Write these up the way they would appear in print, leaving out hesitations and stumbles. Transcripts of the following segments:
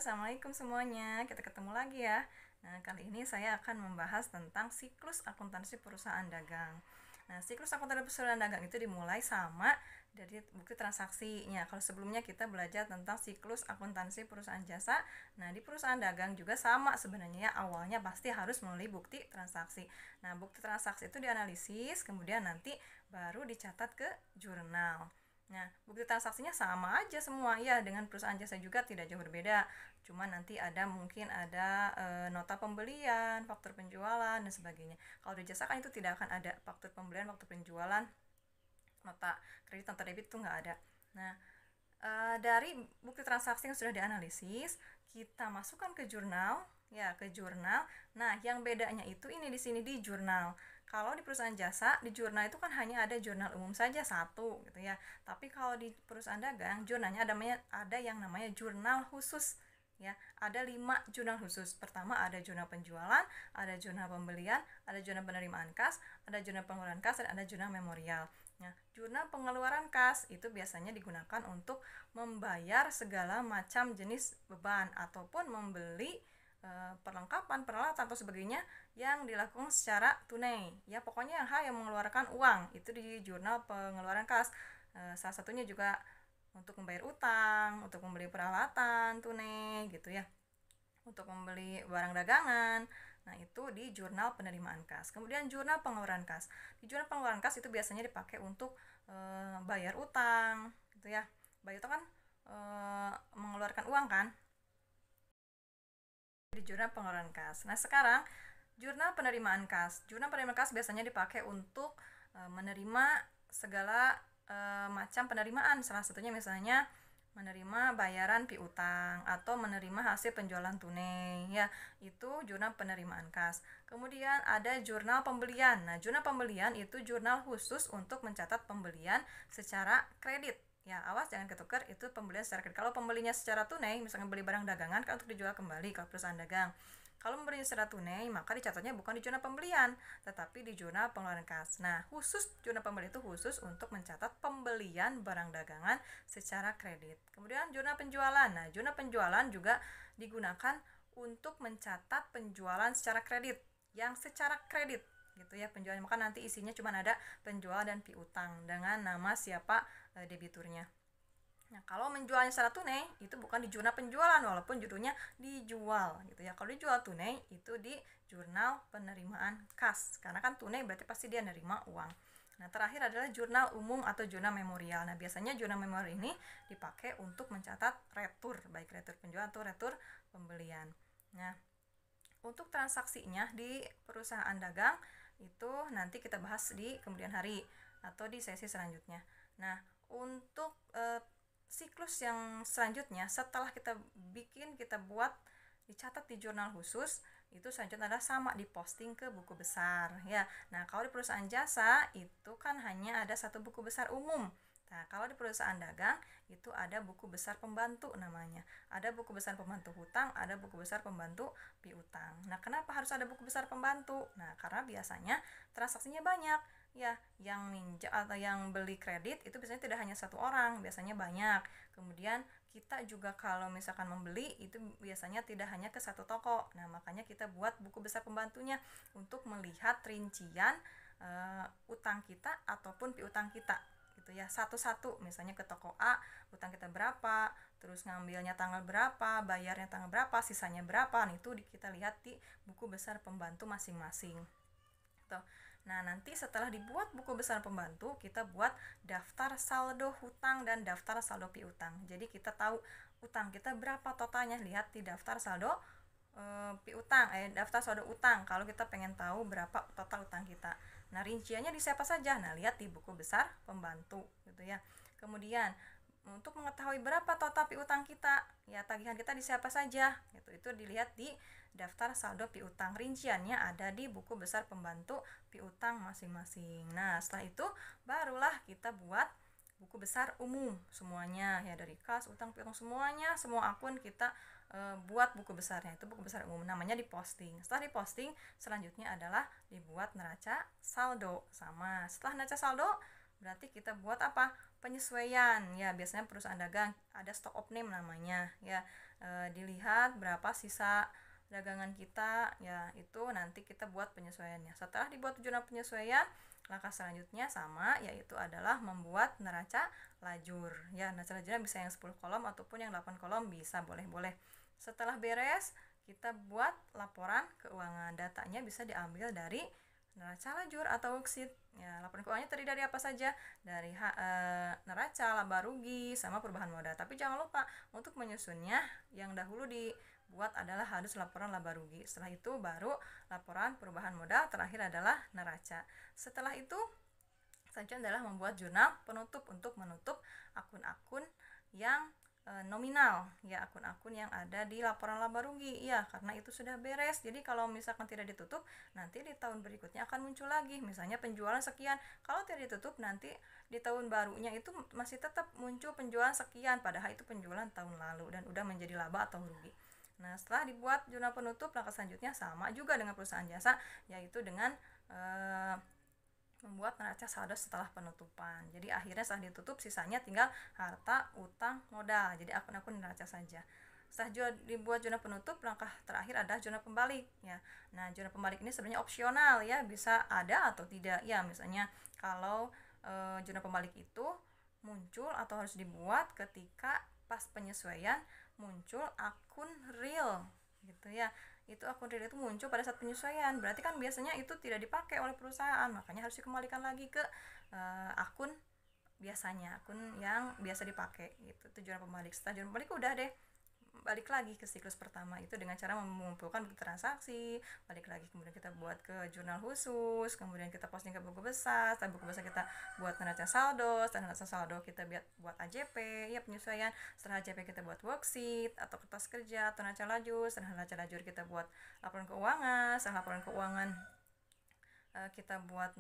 Assalamualaikum semuanya. Kita ketemu lagi ya. Nah, kali ini saya akan membahas tentang siklus akuntansi perusahaan dagang. Nah, siklus akuntansi perusahaan dagang itu dimulai sama dari bukti transaksinya. Kalau sebelumnya kita belajar tentang siklus akuntansi perusahaan jasa, nah di perusahaan dagang juga sama sebenarnya ya, awalnya pasti harus melalui bukti transaksi. Nah, bukti transaksi itu dianalisis, kemudian nanti baru dicatat ke jurnal. Nah, bukti transaksinya sama aja semua ya, dengan perusahaan jasa juga tidak jauh berbeda. Cuma nanti mungkin ada nota pembelian, faktur penjualan dan sebagainya. Kalau di jasa kan itu tidak akan ada faktur pembelian, faktur penjualan, nota kredit, nota debit itu nggak ada. Nah, dari bukti transaksi yang sudah dianalisis, kita masukkan ke jurnal, ya ke jurnal. Nah, yang bedanya itu ini di sini di jurnal. Kalau di perusahaan jasa, di jurnal itu kan hanya ada jurnal umum saja satu gitu ya. Tapi kalau di perusahaan dagang, jurnalnya ada yang namanya jurnal khusus. Ya, ada 5 jurnal khusus. Pertama ada jurnal penjualan, ada jurnal pembelian, ada jurnal penerimaan kas, ada jurnal pengeluaran kas, dan ada jurnal memorial. Nah, jurnal pengeluaran kas itu biasanya digunakan untuk membayar segala macam jenis beban ataupun membeli perlengkapan, peralatan atau sebagainya yang dilakukan secara tunai. Ya, pokoknya yang mengeluarkan uang itu di jurnal pengeluaran kas. Salah satunya juga untuk membayar utang, untuk membeli peralatan tunai gitu ya, untuk membeli barang dagangan. Nah, itu di jurnal penerimaan kas. Kemudian jurnal pengeluaran kas. Di jurnal pengeluaran kas itu biasanya dipakai untuk bayar utang gitu ya. Bayar utang kan mengeluarkan uang kan, di jurnal pengeluaran kas. Nah, sekarang jurnal penerimaan kas. Jurnal penerimaan kas biasanya dipakai untuk menerima segala macam penerimaan. Salah satunya misalnya menerima bayaran piutang atau menerima hasil penjualan tunai ya, itu jurnal penerimaan kas. Kemudian ada jurnal pembelian. Nah, jurnal pembelian itu jurnal khusus untuk mencatat pembelian secara kredit. Ya, awas jangan ketukar, itu pembelian secara kredit. Kalau pembelinya secara tunai, misalnya beli barang dagangan kan untuk dijual kembali kalau perusahaan dagang. Kalau membelinya secara tunai, maka dicatatnya bukan di jurnal pembelian, tetapi di jurnal pengeluaran kas. Nah, khusus jurnal pembelian itu khusus untuk mencatat pembelian barang dagangan secara kredit. Kemudian jurnal penjualan. Nah, jurnal penjualan juga digunakan untuk mencatat penjualan secara kredit, yang secara kredit gitu ya penjualan, maka nanti isinya cuma ada penjual dan piutang dengan nama siapa debiturnya. Nah, kalau menjualnya secara tunai itu bukan di jurnal penjualan walaupun judulnya dijual gitu ya. Kalau dijual tunai itu di jurnal penerimaan kas. Karena kan tunai berarti pasti dia nerima uang. Nah, terakhir adalah jurnal umum atau jurnal memorial. Nah, biasanya jurnal memorial ini dipakai untuk mencatat retur, baik retur penjualan atau retur pembelian. Nah, untuk transaksinya di perusahaan dagang itu nanti kita bahas di kemudian hari atau di sesi selanjutnya. Nah, untuk siklus yang selanjutnya setelah kita buat dicatat di jurnal khusus, itu selanjutnya adalah sama diposting ke buku besar ya. Nah, kalau di perusahaan jasa itu kan hanya ada satu buku besar umum. Nah, kalau di perusahaan dagang itu ada buku besar pembantu namanya. Ada buku besar pembantu hutang, ada buku besar pembantu piutang. Nah, kenapa harus ada buku besar pembantu? Nah, karena biasanya transaksinya banyak. Ya, yang ninja atau yang beli kredit itu biasanya tidak hanya satu orang, biasanya banyak. Kemudian kita juga kalau misalkan membeli itu biasanya tidak hanya ke satu toko. Nah, makanya kita buat buku besar pembantunya untuk melihat rincian utang kita ataupun piutang kita gitu ya, satu-satu. Misalnya ke toko A utang kita berapa, terus ngambilnya tanggal berapa, bayarnya tanggal berapa, sisanya berapa. Nah, itu kita lihat di buku besar pembantu masing-masing. Nah, nanti setelah dibuat buku besar pembantu, kita buat daftar saldo hutang dan daftar saldo piutang. Jadi kita tahu utang kita berapa totalnya, lihat di daftar saldo daftar saldo utang kalau kita pengen tahu berapa total utang kita. Nah, rinciannya di siapa saja? Nah, lihat di buku besar pembantu gitu ya. Kemudian untuk mengetahui berapa total piutang kita, ya tagihan kita di siapa saja, itu dilihat di daftar saldo piutang. Rinciannya ada di buku besar pembantu piutang masing-masing. Nah, setelah itu barulah kita buat buku besar umum semuanya ya, dari kas, utang, piutang semuanya, semua akun kita buat buku besarnya. Itu buku besar umum, namanya diposting. Setelah diposting, selanjutnya adalah dibuat neraca saldo. Sama, setelah neraca saldo berarti kita buat apa? Penyesuaian. Ya, biasanya perusahaan dagang ada stock of name namanya, ya. Dilihat berapa sisa dagangan kita, ya itu nanti kita buat penyesuaiannya. Setelah dibuat jurnal penyesuaian, langkah selanjutnya sama, yaitu adalah membuat neraca lajur. Ya, neraca lajurnya bisa yang 10 kolom ataupun yang 8 kolom bisa, boleh-boleh. Setelah beres, kita buat laporan keuangan. Datanya bisa diambil dari neraca lajur atau worksheet. Ya, laporan keuangannya terdiri dari apa saja? Dari neraca, laba rugi, sama perubahan modal. Tapi jangan lupa untuk menyusunnya yang dahulu dibuat adalah harus laporan laba rugi. Setelah itu baru laporan perubahan modal, terakhir adalah neraca. Setelah itu selanjutnya adalah membuat jurnal penutup untuk menutup akun-akun yang nominal, ya, akun-akun yang ada di laporan laba rugi, ya, karena itu sudah beres. Jadi kalau misalkan tidak ditutup, nanti di tahun berikutnya akan muncul lagi, misalnya penjualan sekian. Kalau tidak ditutup, nanti di tahun barunya itu masih tetap muncul penjualan sekian, padahal itu penjualan tahun lalu dan udah menjadi laba atau rugi. Nah, setelah dibuat jurnal penutup, langkah selanjutnya sama juga dengan perusahaan jasa, yaitu dengan membuat neraca saldo setelah penutupan. Jadi akhirnya setelah ditutup, sisanya tinggal harta, utang, modal. Jadi akun-akun neraca saja. Setelah dibuat jurnal penutup, langkah terakhir adalah jurnal pembalik, ya. Nah, jurnal pembalik ini sebenarnya opsional, ya, bisa ada atau tidak. Ya, misalnya kalau jurnal pembalik itu muncul atau harus dibuat ketika pas penyesuaian muncul akun real, gitu ya. Itu akun real itu muncul pada saat penyesuaian, berarti kan biasanya itu tidak dipakai oleh perusahaan, makanya harus dikembalikan lagi ke akun biasanya, akun yang biasa dipakai gitu. Tujuan pembalik. Setelah tujuan pembalik udah deh balik lagi ke siklus pertama itu dengan cara mengumpulkan bukti transaksi, balik lagi kemudian kita buat ke jurnal khusus, kemudian kita posting ke buku besar, setelah buku besar kita buat neraca saldo, setelah neraca saldo kita buat AJP, ya, penyesuaian, setelah AJP kita buat worksheet atau kertas kerja atau neraca lajur, setelah neraca lajur kita buat laporan keuangan, setelah laporan keuangan kita buat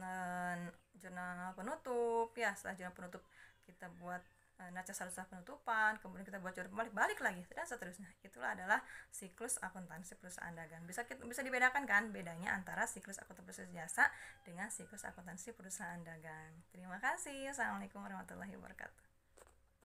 jurnal penutup, ya, setelah jurnal penutup kita buat neraca saldo setelah penutupan, kemudian kita buat jurnal balik lagi dan seterusnya. Itulah adalah siklus akuntansi perusahaan dagang. Bisa dibedakan kan bedanya antara siklus akuntansi perusahaan jasa dengan siklus akuntansi perusahaan dagang. Terima kasih. Assalamualaikum warahmatullahi wabarakatuh.